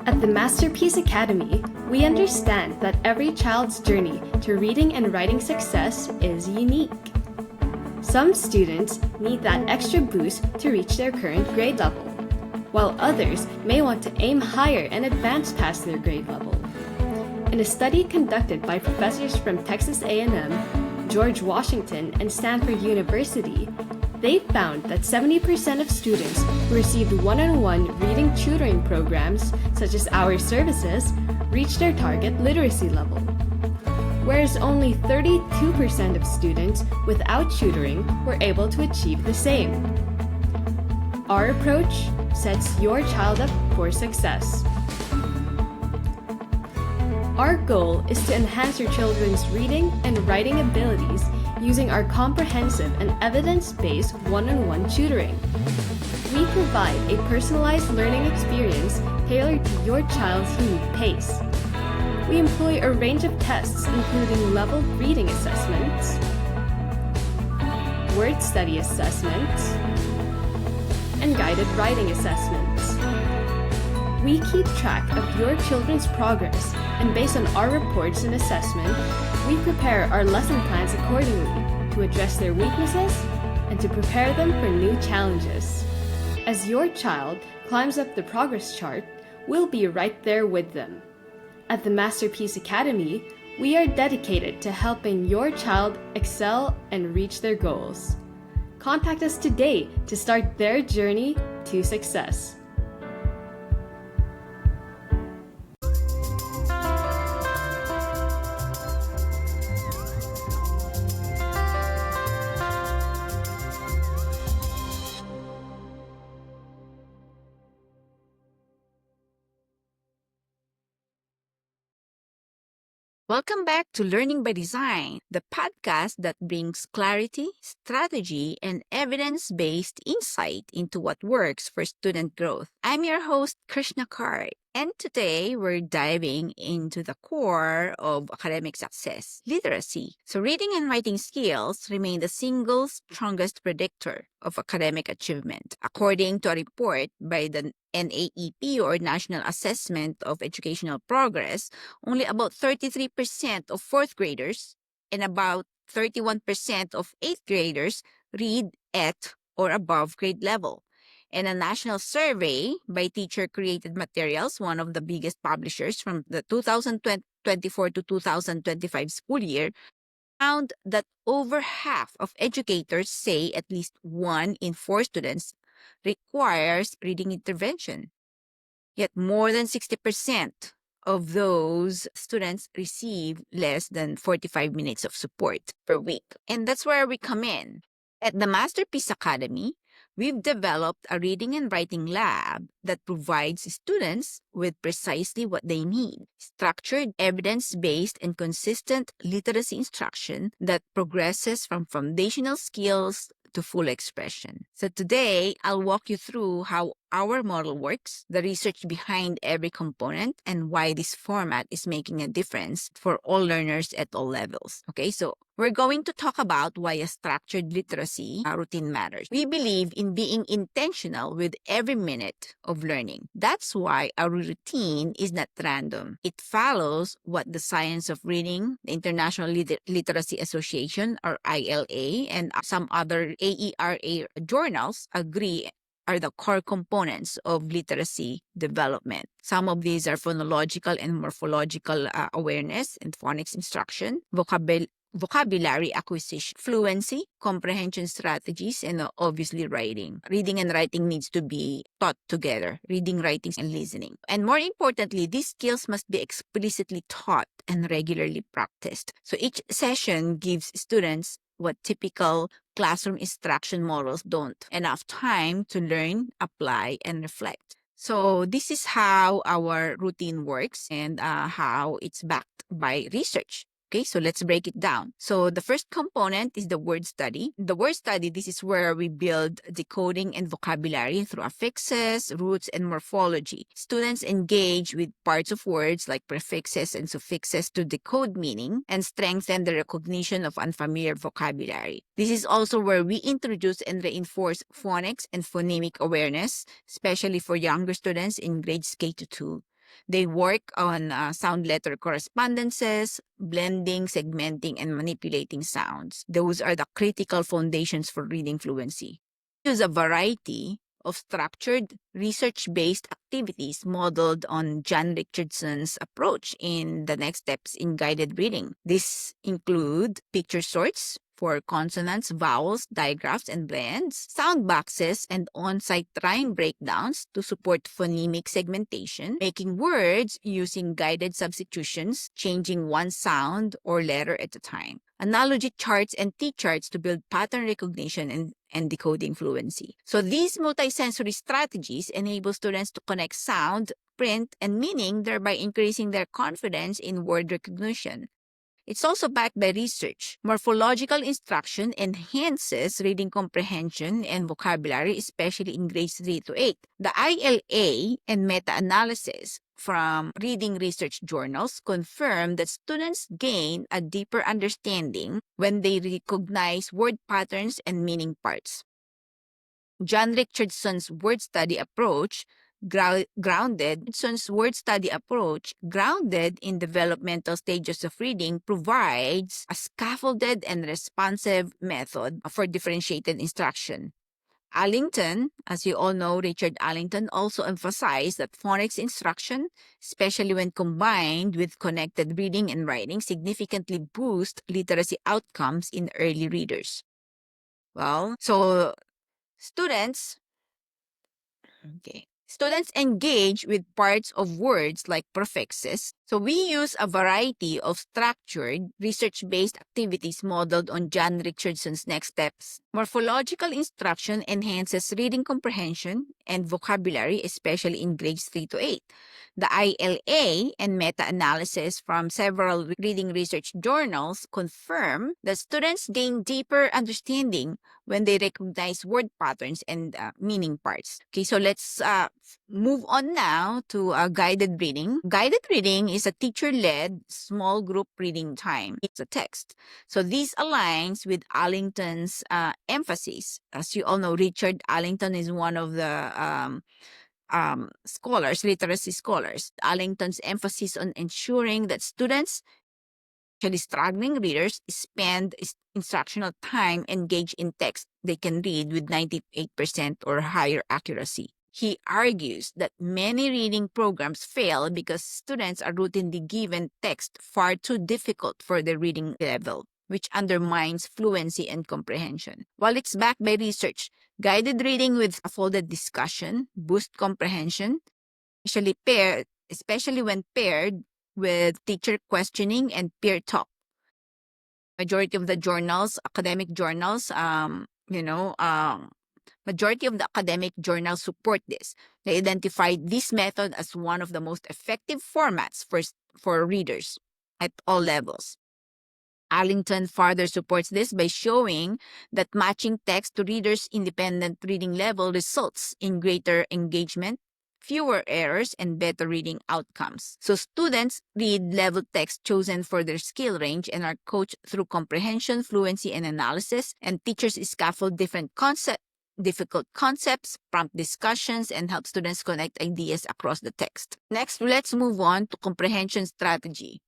At the Masterpiece Academy, we understand that every child's journey to reading and writing success is unique. Some students need that extra boost to reach their current grade level, while others may want to aim higher and advance past their grade level. In a study conducted by professors from Texas A&M, George Washington, and Stanford University, they found that 70% of students who received one-on-one reading tutoring programs, such as Our Services, reached their target literacy level, whereas only 32% of students without tutoring were able to achieve the same. Our approach sets your child up for success. Our goal is to enhance your children's reading and writing abilities using our comprehensive and evidence-based one-on-one tutoring. We provide a personalized learning experience tailored to your child's unique pace. We employ a range of tests including level reading assessments, word study assessments, and guided writing assessments. We keep track of your children's progress, and based on our reports and assessment, we prepare our lesson plans accordingly to address their weaknesses and to prepare them for new challenges. As your child climbs up the progress chart, we'll be right there with them. At the Masterpiece Academy, we are dedicated to helping your child excel and reach their goals. Contact us today to start their journey to success. Welcome back to Learning by Design, the podcast that brings clarity, strategy, and evidence-based insight into what works for student growth. I'm your host, Krishna Cart, and today we're diving into the core of academic success, literacy. So reading and writing skills remain the single strongest predictor of academic achievement. According to a report by the NAEP, or National Assessment of Educational Progress, only about 33% of fourth graders and about 31% of eighth graders read at or above grade level. And a national survey by Teacher Created Materials, one of the biggest publishers from the 2024 to 2025 school year, found that over half of educators say at least 1 in 4 students requires reading intervention. Yet more than 60% of those students receive less than 45 minutes of support per week. And that's where we come in. At the Masterpiece Academy, we've developed a reading and writing lab that provides students with precisely what they need: structured, evidence-based, and consistent literacy instruction that progresses from foundational skills to full expression. So today, I'll walk you through how our model works, the research behind every component, and why this format is making a difference for all learners at all levels. Okay, so we're going to talk about why a structured literacy routine matters. We believe in being intentional with every minute of learning. That's why our routine is not random. It follows what the Science of Reading, the International Literacy Association, or ILA, and some other AERA journals agree are the core components of literacy development. Some of these are phonological and morphological awareness and phonics instruction, vocabulary acquisition, fluency, comprehension strategies, and obviously writing. Reading and writing needs to be taught together, reading, writing, and listening. And more importantly, these skills must be explicitly taught and regularly practiced. So each session gives students what typical classroom instruction models don't: enough time to learn, apply, and reflect. So this is how our routine works and how it's backed by research. Okay, so let's break it down. So the first component is the word study. The word study, this is where we build decoding and vocabulary through affixes, roots, and morphology. Students engage with parts of words like prefixes and suffixes to decode meaning and strengthen the recognition of unfamiliar vocabulary. This is also where we introduce and reinforce phonics and phonemic awareness, especially for younger students in grades K to 2. They work on sound letter correspondences, blending, segmenting, and manipulating sounds. Those are the critical foundations for reading fluency. Use a variety of structured research-based activities modeled on John Richardson's approach in the next steps in guided reading. These include picture sorts for consonants, vowels, digraphs, and blends, sound boxes, and on-site rhyme breakdowns to support phonemic segmentation, making words using guided substitutions, changing one sound or letter at a time, analogy charts and T-charts to build pattern recognition and decoding fluency. So these multisensory strategies enable students to connect sound, print, and meaning, thereby increasing their confidence in word recognition. It's also backed by research. Morphological instruction enhances reading comprehension and vocabulary, especially in grades 3 to 8. The ILA and meta-analysis from reading research journals confirm that students gain a deeper understanding when they recognize word patterns and meaning parts. John Richardson's word study approach grounded in developmental stages of reading provides a scaffolded and responsive method for differentiated instruction. Allington, as you all know, Richard Allington also emphasized that phonics instruction, especially when combined with connected reading and writing, significantly boost literacy outcomes in early readers. Well, so students engage with parts of words like prefixes. So we use a variety of structured, research-based activities modeled on John Richardson's next steps. Morphological instruction enhances reading comprehension and vocabulary, especially in grades 3 to 8. The ILA and meta-analysis from several reading research journals confirm that students gain deeper understanding when they recognize word patterns and meaning parts. Okay, so let's move on now to guided reading. Guided reading is a teacher-led small group reading time. It's a text. So this aligns with Allington's emphasis. As you all know, Richard Allington is one of the literacy scholars. Allington's emphasis on ensuring that students, actually struggling readers, spend instructional time engaged in text they can read with 98% or higher accuracy. He argues that many reading programs fail because students are routinely given text far too difficult for their reading level, which undermines fluency and comprehension. While it's backed by research, guided reading with a folded discussion boosts comprehension, especially when paired with teacher questioning and peer talk. Majority of the academic journals, support this. They identified this method as one of the most effective formats for readers at all levels. Allington further supports this by showing that matching text to readers' independent reading level results in greater engagement, fewer errors, and better reading outcomes. So students read level text chosen for their skill range and are coached through comprehension, fluency, and analysis, and teachers scaffold difficult concepts, prompt discussions, and help students connect ideas across the text. Next, let's move on to comprehension strategy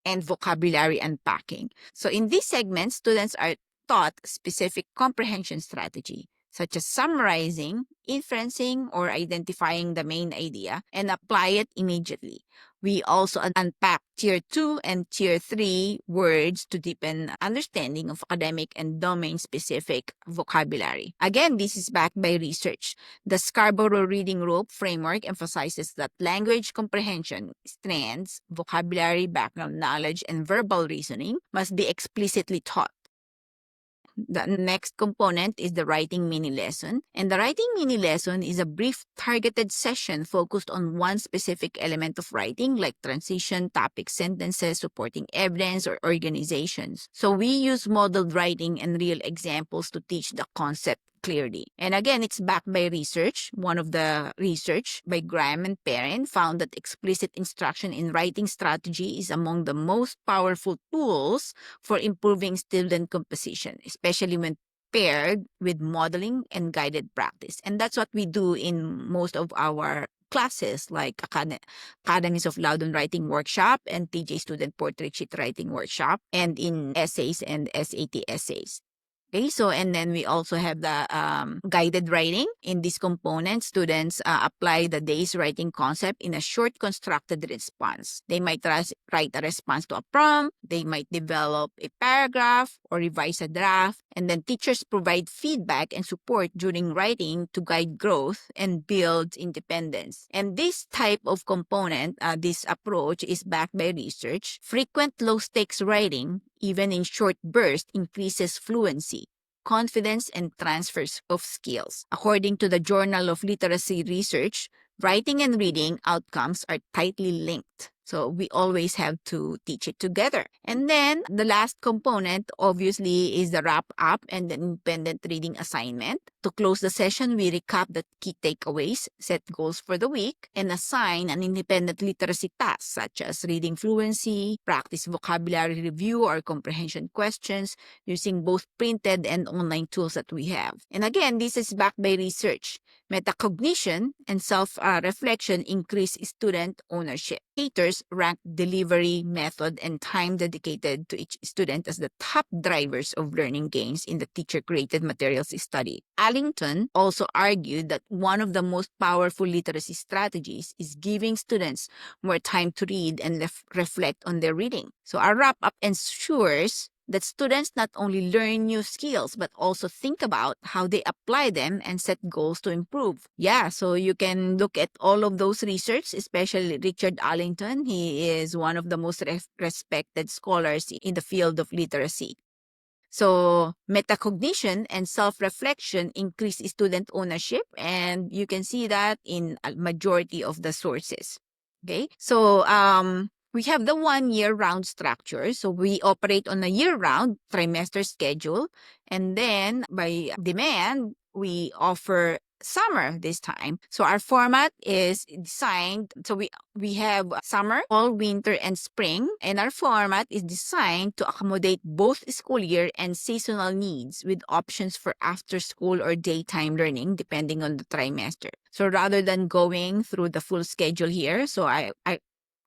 and vocabulary unpacking. So in this segment, students are taught specific comprehension strategy, such as summarizing, inferencing, or identifying the main idea and apply it immediately. We also unpack Tier 2 and Tier 3 words to deepen understanding of academic and domain-specific vocabulary. Again, this is backed by research. The Scarborough Reading Rope framework emphasizes that language comprehension, strands, vocabulary, background knowledge, and verbal reasoning must be explicitly taught. The next component is the writing mini lesson. And the writing mini lesson is a brief targeted session focused on one specific element of writing, like transition, topic, sentences, supporting evidence, or organizations. So we use modeled writing and real examples to teach the concept clearly. And again, it's backed by research. One of the research by Graham and Perrin found that explicit instruction in writing strategy is among the most powerful tools for improving student composition, especially when paired with modeling and guided practice. And that's what we do in most of our classes like Academies of Loudon Writing Workshop and TJ Student Portrait Sheet Writing Workshop, and in essays and SAT essays. Okay, so and then we also have the guided writing. In this component, students apply the day's writing concept in a short constructed response. They might write a response to a prompt, they might develop a paragraph or revise a draft, and then teachers provide feedback and support during writing to guide growth and build independence. And this type of component, this approach is backed by research. Frequent low-stakes writing, even in short bursts, increases fluency, confidence, and transfers of skills. According to the Journal of Literacy Research, writing and reading outcomes are tightly linked. So we always have to teach it together. And then the last component, obviously, is the wrap up and the independent reading assignment. To close the session, we recap the key takeaways, set goals for the week, and assign an independent literacy task such as reading fluency, practice vocabulary review or comprehension questions using both printed and online tools that we have. And again, this is backed by research. Metacognition and self-reflection increase student ownership. Haters rank delivery, method, and time dedicated to each student as the top drivers of learning gains in the teacher-created materials study. Allington also argued that one of the most powerful literacy strategies is giving students more time to read and reflect on their reading. So our wrap-up ensures that students not only learn new skills, but also think about how they apply them and set goals to improve. Yeah, so you can look at all of those research, especially Richard Allington. He is one of the most respected scholars in the field of literacy. So metacognition and self-reflection increase student ownership, and you can see that in a majority of the sources. Okay, so we have the 1 year round structure. So we operate on a year-round trimester schedule. And then by demand, we offer summer this time. So our format is designed. So we have summer, fall, winter, and spring. And our format is designed to accommodate both school year and seasonal needs with options for after school or daytime learning depending on the trimester. So rather than going through the full schedule here, so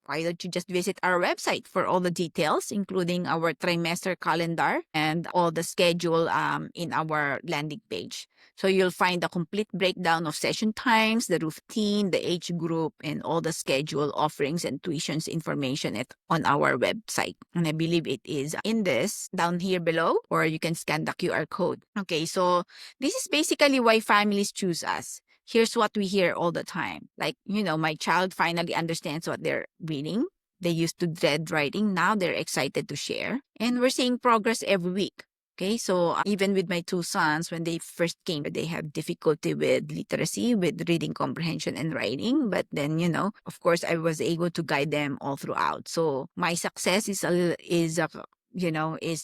why don't you just visit our website for all the details, including our trimester calendar and all the schedule in our landing page. So you'll find a complete breakdown of session times, the routine, the age group, and all the schedule offerings and tuitions information on our website. And I believe it is in this down here below, or you can scan the QR code. Okay, so this is basically why families choose us. Here's what we hear all the time. Like, my child finally understands what they're reading. They used to dread writing. Now they're excited to share. And we're seeing progress every week. Okay, so even with my 2 sons, when they first came, they have difficulty with literacy, with reading comprehension and writing. But then, of course, I was able to guide them all throughout. So my success is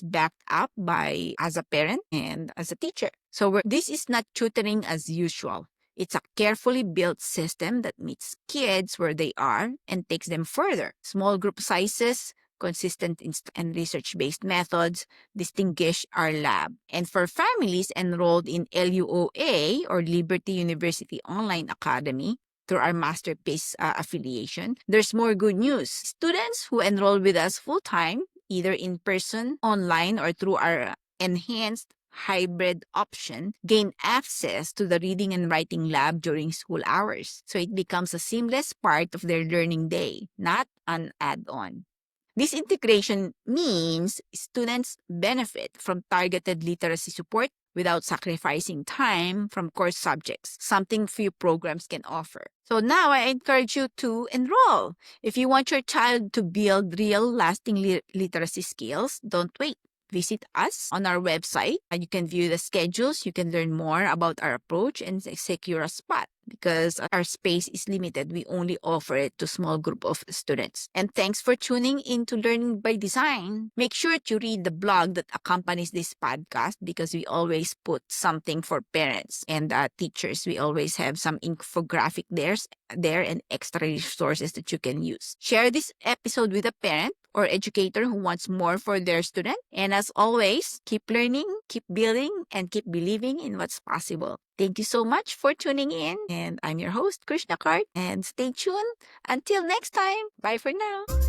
backed up by as a parent and as a teacher. So this is not tutoring as usual. It's a carefully built system that meets kids where they are and takes them further. Small group sizes, consistent and research-based methods distinguish our lab. And for families enrolled in LUOA or Liberty University Online Academy, through our Masterpiece affiliation, there's more good news. Students who enroll with us full-time, either in person, online, or through our enhanced hybrid option, gain access to the reading and writing lab during school hours. So it becomes a seamless part of their learning day, not an add-on. This integration means students benefit from targeted literacy support without sacrificing time from course subjects, something few programs can offer. So now I encourage you to enroll. If you want your child to build real lasting literacy skills, don't wait. Visit us on our website. You can view the schedules. You can learn more about our approach and secure a spot. Because our space is limited, we only offer it to small group of students. And thanks for tuning in to Learning by Design. Make sure to read the blog that accompanies this podcast because we always put something for parents and teachers. We always have some infographic there and extra resources that you can use. Share this episode with a parent or educator who wants more for their student. And as always, keep learning, keep building, and keep believing in what's possible. Thank you so much for tuning in. And I'm your host, Krishna Cart. And stay tuned. Until next time. Bye for now.